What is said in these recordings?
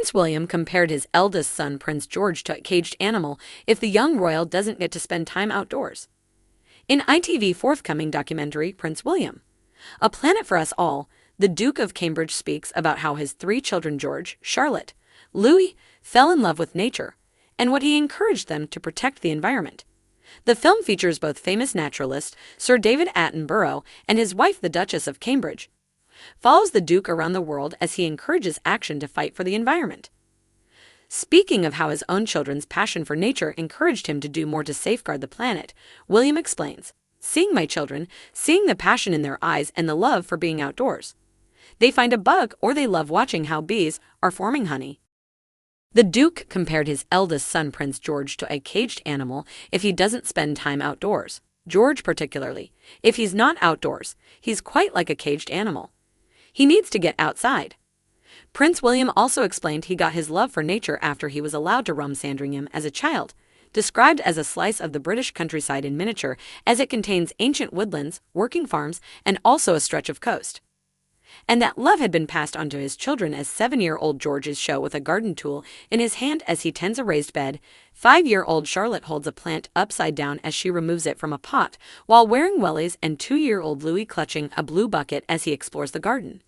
Prince William compared his eldest son, Prince George, to a caged animal if the young royal doesn't get to spend time outdoors. In ITV forthcoming documentary, Prince William, A Planet for Us All, the Duke of Cambridge speaks about how his three children, George, Charlotte, Louis, fell in love with nature, and what he encouraged them to protect the environment. The film features both famous naturalist Sir David Attenborough and his wife, the Duchess of Cambridge. Follows the Duke around the world as he encourages action to fight for the environment. Speaking of how his own children's passion for nature encouraged him to do more to safeguard the planet, William explains, "Seeing my children, seeing the passion in their eyes and the love for being outdoors. They find a bug or they love watching how bees are forming honey." The Duke compared his eldest son, Prince George, to a caged animal if he doesn't spend time outdoors. George particularly. If he's not outdoors, he's quite like a caged animal. He needs to get outside. Prince William also explained he got his love for nature after he was allowed to roam Sandringham as a child, described as a slice of the British countryside in miniature as it contains ancient woodlands, working farms, and also a stretch of coast. And that love had been passed on to his children as 7-year-old George's show with a garden tool in his hand as he tends a raised bed. 5-year-old Charlotte holds a plant upside down as she removes it from a pot while wearing wellies, and 2-year-old Louis clutching a blue bucket as he explores the garden.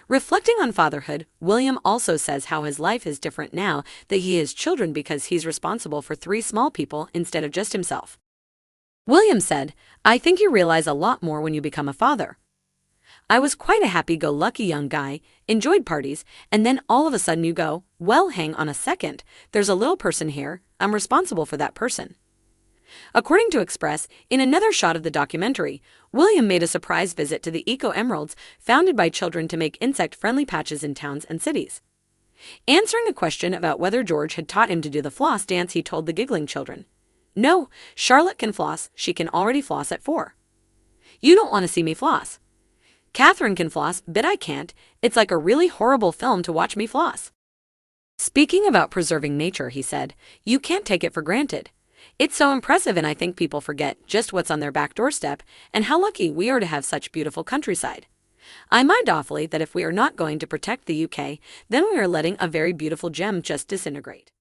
Reflecting on fatherhood, William also says how his life is different now that he has children because he's responsible for 3 small people instead of just himself. William said, "I think you realize a lot more when you become a father. I was quite a happy-go-lucky young guy, enjoyed parties, and then all of a sudden you go, well, hang on a second, there's a little person here, I'm responsible for that person." According to Express, in another shot of the documentary, William made a surprise visit to the Eco Emeralds founded by children to make insect-friendly patches in towns and cities. Answering a question about whether George had taught him to do the floss dance, he told the giggling children, "No, Charlotte can floss, she can already floss at 4. You don't want to see me floss. Catherine can floss, but I can't. It's like a really horrible film to watch me floss." Speaking about preserving nature, he said, "You can't take it for granted. It's so impressive, and I think people forget just what's on their back doorstep and how lucky we are to have such beautiful countryside. I mind awfully that if we are not going to protect the UK, then we are letting a very beautiful gem just disintegrate."